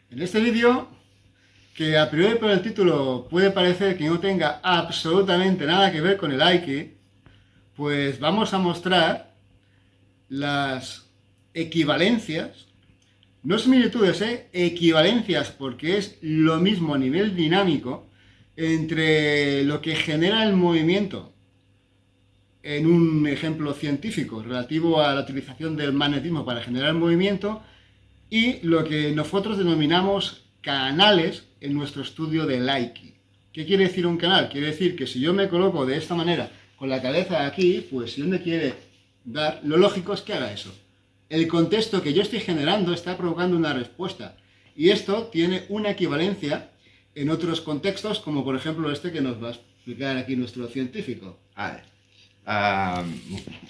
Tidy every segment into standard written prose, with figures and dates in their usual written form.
En este vídeo, que a priori por el título puede parecer que no tenga absolutamente nada que ver con el Aiki, pues vamos a mostrar las equivalencias, no similitudes, equivalencias, porque es lo mismo a nivel dinámico entre lo que genera el movimiento en un ejemplo científico relativo a la utilización del magnetismo para generar movimiento y lo que nosotros denominamos canales en nuestro estudio del Aiki. ¿Qué quiere decir un canal? Quiere decir que si yo me coloco de esta manera con la cabeza aquí, pues si él me quiere dar, lo lógico es que haga eso. El contexto que yo estoy generando está provocando una respuesta y esto tiene una equivalencia en otros contextos, como por ejemplo este que nos va a explicar aquí nuestro científico.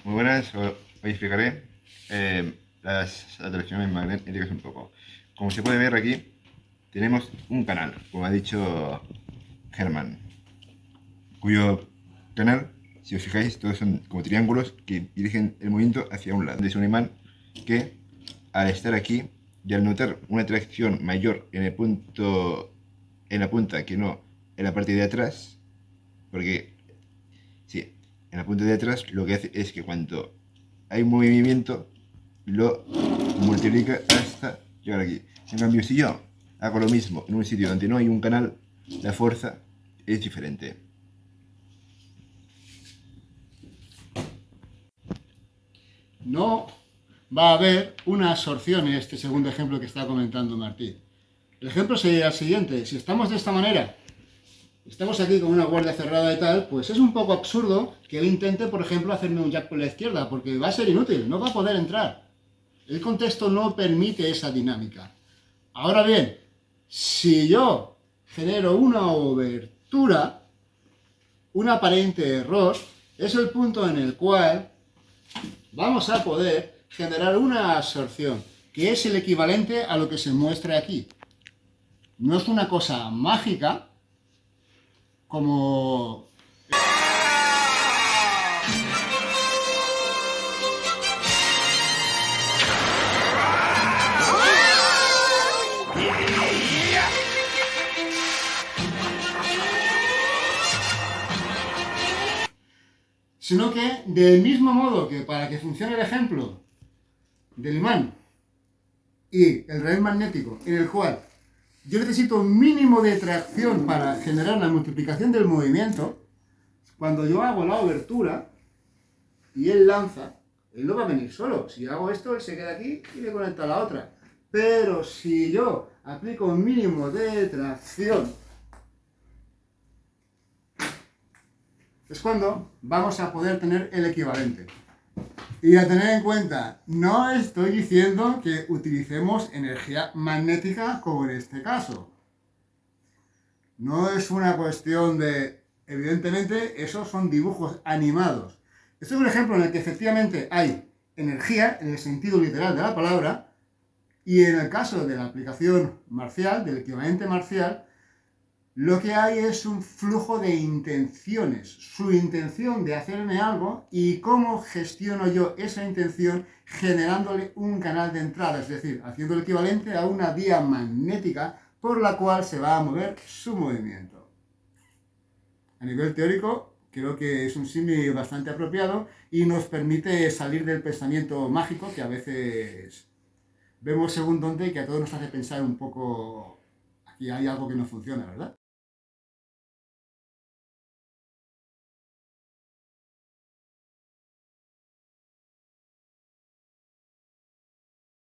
Muy buenas, hoy explicaré las atracciones magnéticas un poco. Como se puede ver aquí, tenemos un canal, como ha dicho Germán, cuyo canal, si os fijáis, todos son como triángulos que dirigen el movimiento hacia un lado. Es un imán que, al estar aquí y al notar una atracción mayor en el punto, en la punta que no en la parte de atrás, porque sí, en la punta de atrás lo que hace es que cuando hay movimiento lo multiplica hasta llegar aquí. En cambio, si yo hago lo mismo en un sitio donde no hay un canal, la fuerza es diferente. No va a haber una absorción en este segundo ejemplo que está comentando Martí. El ejemplo sería el siguiente: si estamos de esta manera, estamos aquí con una guardia cerrada y tal, pues es un poco absurdo que él intente, por ejemplo, hacerme un jab por la izquierda, porque va a ser inútil, no va a poder entrar. El contexto no permite esa dinámica. Ahora bien, si yo genero una obertura, un aparente error, es el punto en el cual vamos a poder generar una absorción, que es el equivalente a lo que se muestra aquí. No es una cosa mágica, como... sino que del mismo modo que para que funcione el ejemplo del imán y el relé magnético, en el cual yo necesito un mínimo de tracción para generar la multiplicación del movimiento, cuando yo hago la obertura y él lanza, él no va a venir solo. Si hago esto, él se queda aquí y me conecta a la otra. Pero si yo aplico un mínimo de tracción, es cuando vamos a poder tener el equivalente. Y a tener en cuenta, no estoy diciendo que utilicemos energía magnética como en este caso. No es una cuestión de... Evidentemente, esos son dibujos animados. Este es un ejemplo en el que efectivamente hay energía, en el sentido literal de la palabra, y en el caso de la aplicación marcial, del equivalente marcial, lo que hay es un flujo de intenciones, su intención de hacerme algo y cómo gestiono yo esa intención generándole un canal de entrada, es decir, haciendo el equivalente a una vía magnética por la cual se va a mover su movimiento. A nivel teórico, creo que es un símil bastante apropiado y nos permite salir del pensamiento mágico que a veces vemos según dónde y que a todos nos hace pensar un poco, aquí hay algo que no funciona, ¿verdad?